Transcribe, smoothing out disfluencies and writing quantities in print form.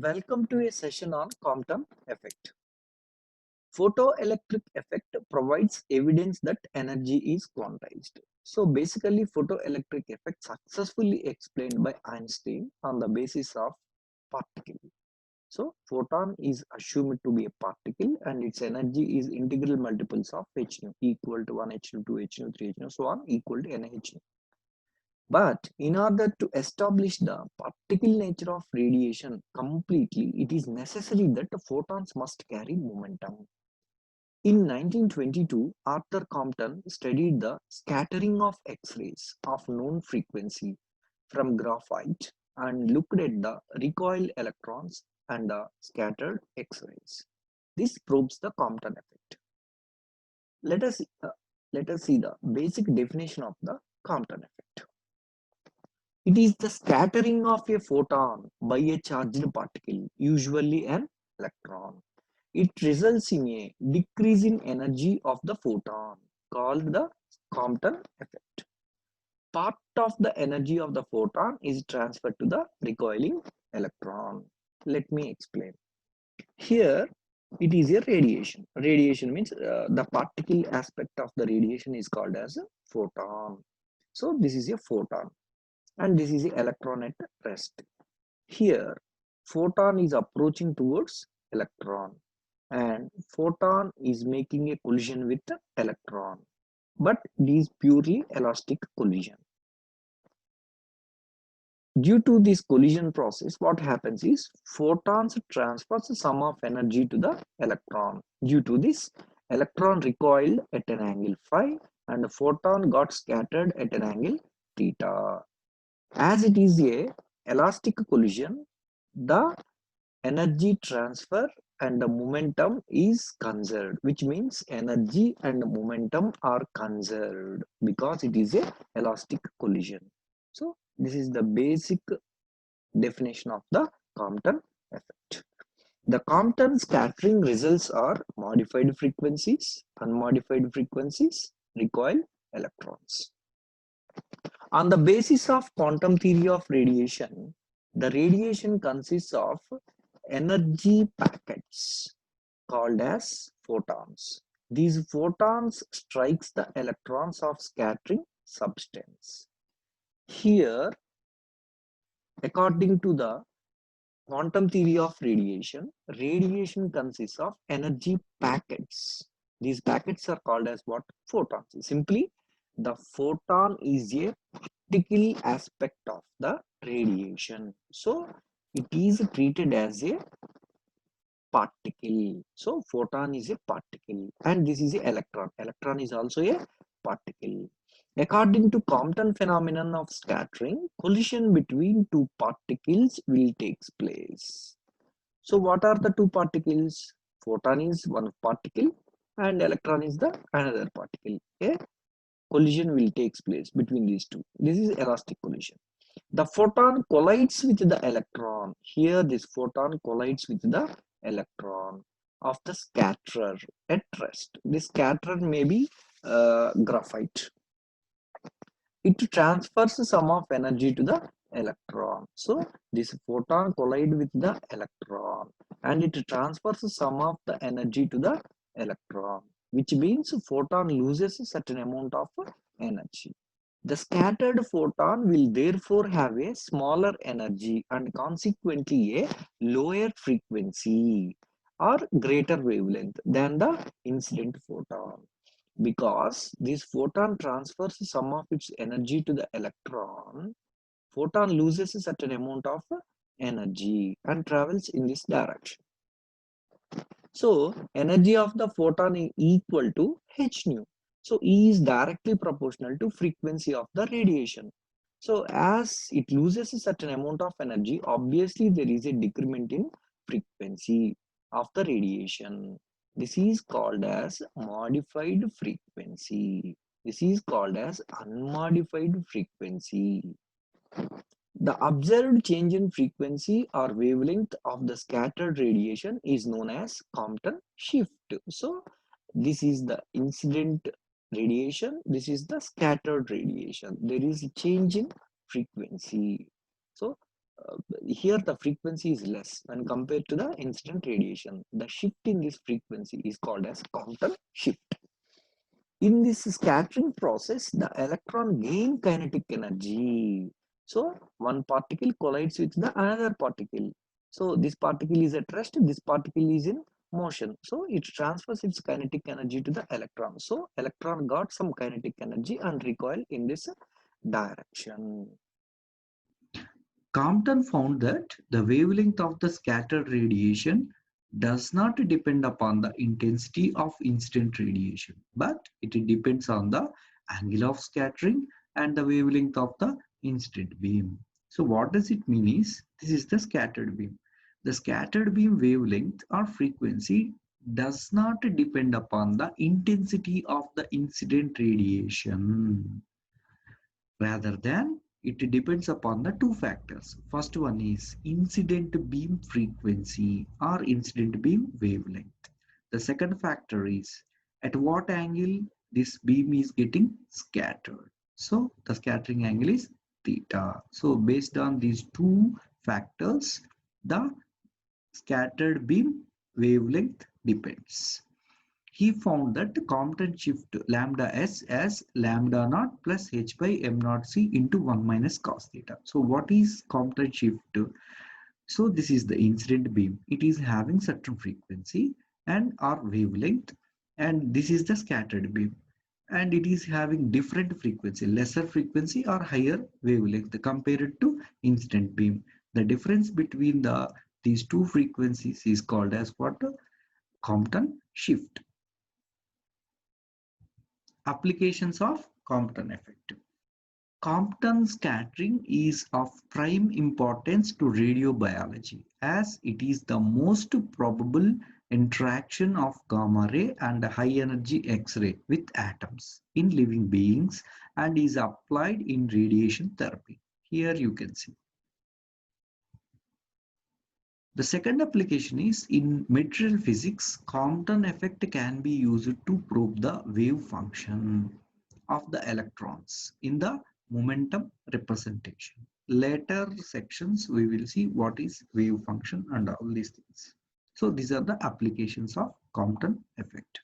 Welcome to a session on Compton effect. Photoelectric effect provides evidence that energy is quantized. So basically photoelectric effect successfully explained by Einstein on the basis of particle. So photon is assumed to be a particle and its energy is integral multiples of h nu equal to 1 h nu 2 h nu 3 h nu so on equal to n h nu. But in order to establish the particle nature of radiation completely, it is necessary that the photons must carry momentum. In 1922, Arthur Compton studied the scattering of X-rays of known frequency from graphite and looked at the recoiled electrons and the scattered X-rays. This proves the Compton effect. Let us, uh, let us see the basic definition of the Compton effect. It is the scattering of a photon by a charged particle, usually an electron. It results in a decrease in energy of the photon called the Compton effect. Part of the energy of the photon is transferred to the recoiling electron. Let me explain. Here it is a radiation. Radiation means the particle aspect of the radiation is called as a photon. So this is a photon and this is the electron at rest. Here, photon is approaching towards electron and photon is making a collision with the electron, but it is purely elastic collision. Due to this collision process, what happens is photons transfers some of energy to the electron. Due to this, electron recoiled at an angle phi and the photon got scattered at an angle theta. As it is a elastic collision, the energy transfer and the momentum is conserved, which means energy and momentum are conserved because it is a elastic collision. So this is the basic definition of the Compton effect. The Compton scattering results are modified frequencies, unmodified frequencies, recoil electrons. On the basis of quantum theory of radiation, the radiation consists of energy packets called as photons. These photons strikes the electrons of scattering substance. Here, according to the quantum theory of radiation, radiation consists of energy packets. These packets are called as what? Photons. Simply, the photon is a particle aspect of the radiation. So, it is treated as a particle. So, photon is a particle and this is a electron. Electron is also a particle. According to Compton phenomenon of scattering, collision between two particles will take place. So what are the two particles? Photon is one particle and electron is the another particle. A collision will take place between these two. This is elastic collision. The photon collides with the electron. Here this photon collides with the electron of the scatterer at rest. This scatterer may be graphite. It transfers some of energy to the electron. So this photon collide with the electron and it transfers some of the energy to the electron, which means photon loses a certain amount of energy. The scattered photon will therefore have a smaller energy and consequently a lower frequency or greater wavelength than the incident photon. Because this photon transfers some of its energy to the electron, photon loses a certain amount of energy and travels in this direction. So energy of the photon is equal to h nu. So E is directly proportional to frequency of the radiation. So as it loses a certain amount of energy, obviously there is a decrement in frequency of the radiation. This is called as modified frequency. This is called as unmodified frequency. The observed change in frequency or wavelength of the scattered radiation is known as Compton shift. So this is the incident radiation, this is the scattered radiation. There is a change in frequency. So Here the frequency is less when compared to the incident radiation. The shift in this frequency is called as Compton shift. In this scattering process, the electron gain kinetic energy. So one particle collides with the another particle. So this particle is at rest, this particle is in motion. So it transfers its kinetic energy to the electron. So electron got some kinetic energy and recoil in this direction. Compton found that the wavelength of the scattered radiation does not depend upon the intensity of incident radiation, but it depends on the angle of scattering and the wavelength of the incident beam. So what does it mean is, this is the scattered beam. The scattered beam wavelength or frequency does not depend upon the intensity of the incident radiation. Rather than, it depends upon the two factors. First one is incident beam frequency or incident beam wavelength. The second factor is at what angle this beam is getting scattered. So the scattering angle is theta. So based on these two factors, the scattered beam wavelength depends. He found that Compton shift lambda s as lambda naught plus h by m naught c into 1 minus cos theta. So what is Compton shift? So this is the incident beam. It is having certain frequency and or wavelength, and this is the scattered beam. And it is having different frequency, lesser frequency or higher wavelength compared to incident beam. The difference between these two frequencies is called as what? Compton shift. Applications of Compton effect. Compton scattering is of prime importance to radiobiology as it is the most probable interaction of gamma ray and high energy X-ray with atoms in living beings and is applied in radiation therapy. Here you can see. The second application is in material physics. Compton effect can be used to probe the wave function of the electrons in the momentum representation. Later sections we will see what is wave function and all these things. So these are the applications of Compton effect.